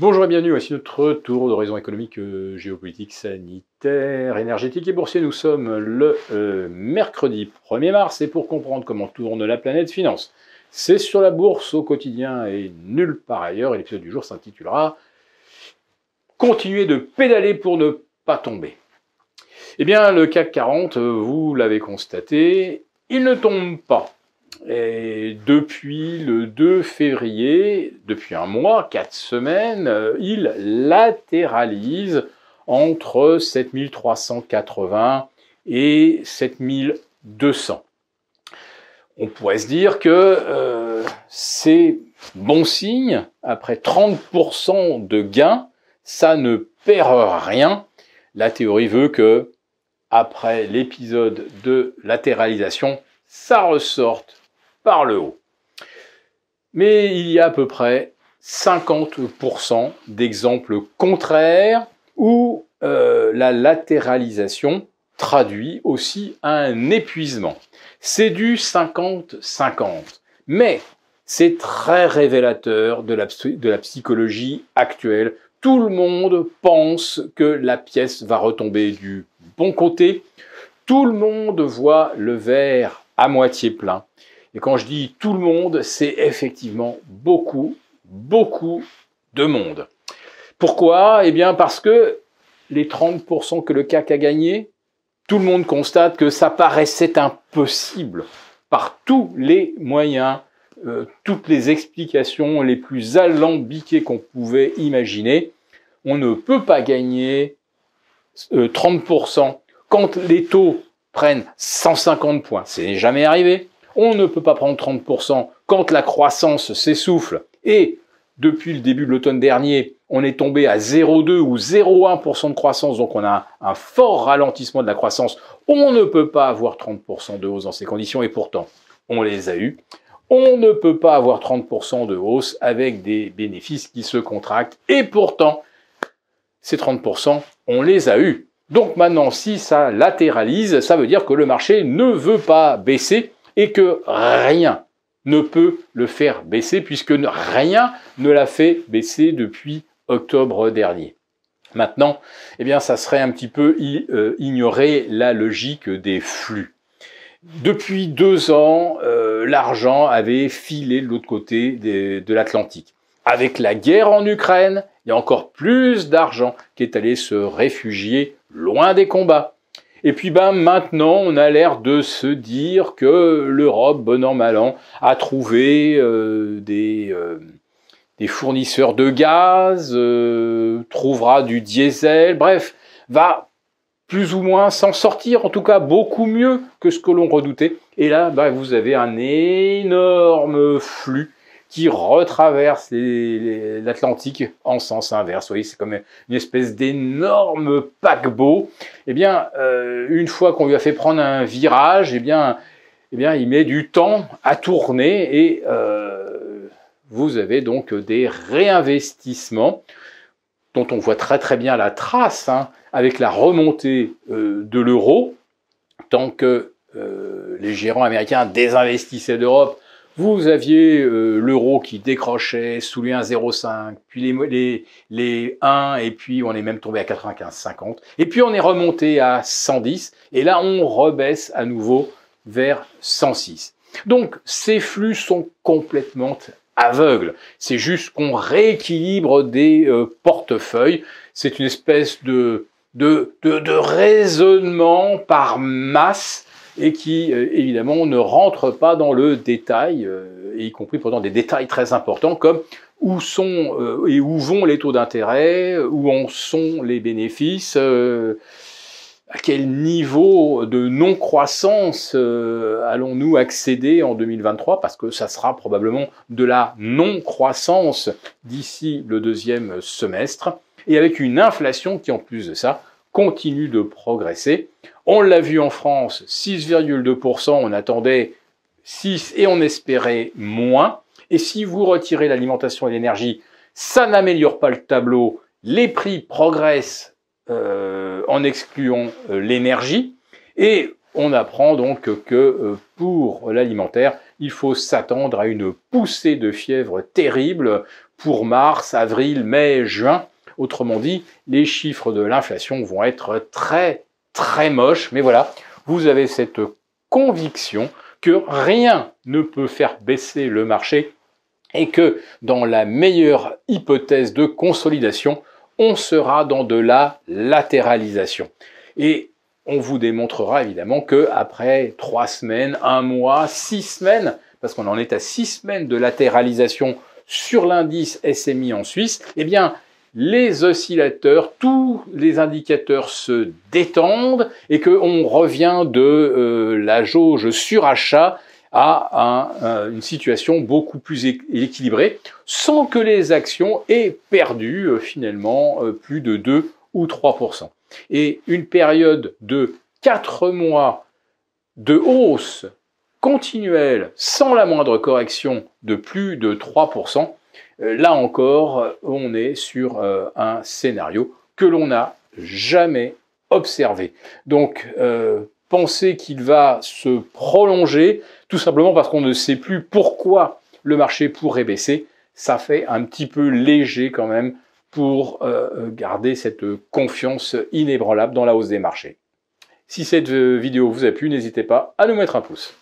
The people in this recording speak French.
Bonjour et bienvenue, voici notre tour d'horizon économique, géopolitique, sanitaire, énergétique et boursier. Nous sommes le mercredi 1er mars et pour comprendre comment tourne la planète finance, c'est sur la bourse au quotidien et nulle part ailleurs. Et l'épisode du jour s'intitulera « Continuer de pédaler pour ne pas tomber ». Eh bien, le CAC 40, vous l'avez constaté, il ne tombe pas. Et depuis le 2 février, depuis un mois, 4 semaines, il latéralise entre 7380 et 7200. On pourrait se dire que c'est bon signe, après 30% de gains, ça ne perd rien. La théorie veut que, après l'épisode de latéralisation, ça ressorte par le haut. Mais il y a à peu près 50% d'exemples contraires où la latéralisation traduit aussi un épuisement. C'est du 50-50. Mais c'est très révélateur de la psychologie actuelle. Tout le monde pense que la pièce va retomber du bon côté. Tout le monde voit le verre à moitié plein. Et quand je dis tout le monde, c'est effectivement beaucoup de monde. Pourquoi? Eh bien parce que les 30% que le CAC a gagné, tout le monde constate que ça paraissait impossible par tous les moyens, toutes les explications les plus alambiquées qu'on pouvait imaginer. On ne peut pas gagner 30% quand les taux prennent 150 points. C'est jamais arrivé. On ne peut pas prendre 30% quand la croissance s'essouffle. Et depuis le début de l'automne dernier, on est tombé à 0,2 ou 0,1% de croissance. Donc on a un fort ralentissement de la croissance. On ne peut pas avoir 30% de hausse dans ces conditions. Et pourtant, on les a eus. On ne peut pas avoir 30% de hausse avec des bénéfices qui se contractent. Et pourtant, ces 30%, on les a eus. Donc maintenant, si ça latéralise, ça veut dire que le marché ne veut pas baisser et que rien ne peut le faire baisser puisque rien ne l'a fait baisser depuis octobre dernier. Maintenant, eh bien, ça serait un petit peu ignorer la logique des flux. Depuis 2 ans, l'argent avait filé de l'autre côté de l'Atlantique. Avec la guerre en Ukraine, il y a encore plus d'argent qui est allé se réfugier loin des combats. Et puis maintenant, on a l'air de se dire que l'Europe, bon an mal an, a trouvé des fournisseurs de gaz, trouvera du diesel, bref, va plus ou moins s'en sortir, en tout cas beaucoup mieux que ce que l'on redoutait. Et là, vous avez un énorme flux qui retraverse l'Atlantique en sens inverse. Vous voyez, c'est comme une espèce d'énorme paquebot. Eh bien, une fois qu'on lui a fait prendre un virage, eh bien, il met du temps à tourner et vous avez donc des réinvestissements dont on voit très bien la trace avec la remontée de l'euro. Tant que les gérants américains désinvestissaient d'Europe, vous aviez l'euro qui décrochait sous les 1,05, puis les 1, et puis on est même tombé à 95,50, et puis on est remonté à 110, et là on rebaisse à nouveau vers 106. Donc ces flux sont complètement aveugles. C'est juste qu'on rééquilibre des portefeuilles. C'est une espèce de raisonnement par masse et qui, évidemment, ne rentre pas dans le détail, et y compris pourtant des détails très importants comme où sont et où vont les taux d'intérêt, où en sont les bénéfices, à quel niveau de non-croissance allons-nous accéder en 2023, parce que ça sera probablement de la non-croissance d'ici le deuxième semestre, et avec une inflation qui, en plus de ça, continue de progresser. On l'a vu en France, 6,2%, on attendait 6 et on espérait moins. Et si vous retirez l'alimentation et l'énergie, ça n'améliore pas le tableau. Les prix progressent en excluant l'énergie. Et on apprend donc que pour l'alimentaire, il faut s'attendre à une poussée de fièvre terrible pour mars, avril, mai, juin. Autrement dit, les chiffres de l'inflation vont être très, très moches. Mais voilà, vous avez cette conviction que rien ne peut faire baisser le marché et que dans la meilleure hypothèse de consolidation, on sera dans de la latéralisation. Et on vous démontrera évidemment qu'après 3 semaines, 1 mois, 6 semaines, parce qu'on en est à 6 semaines de latéralisation sur l'indice SMI en Suisse, eh bien, les oscillateurs, tous les indicateurs se détendent et qu'on revient de la jauge surachat à une situation beaucoup plus équilibrée, sans que les actions aient perdu finalement plus de 2 ou 3%. Et une période de 4 mois de hausse continuelle, sans la moindre correction de plus de 3%, là encore, on est sur un scénario que l'on n'a jamais observé. Donc, pensez qu'il va se prolonger, tout simplement parce qu'on ne sait plus pourquoi le marché pourrait baisser, ça fait un petit peu léger quand même pour garder cette confiance inébranlable dans la hausse des marchés. Si cette vidéo vous a plu, n'hésitez pas à nous mettre un pouce.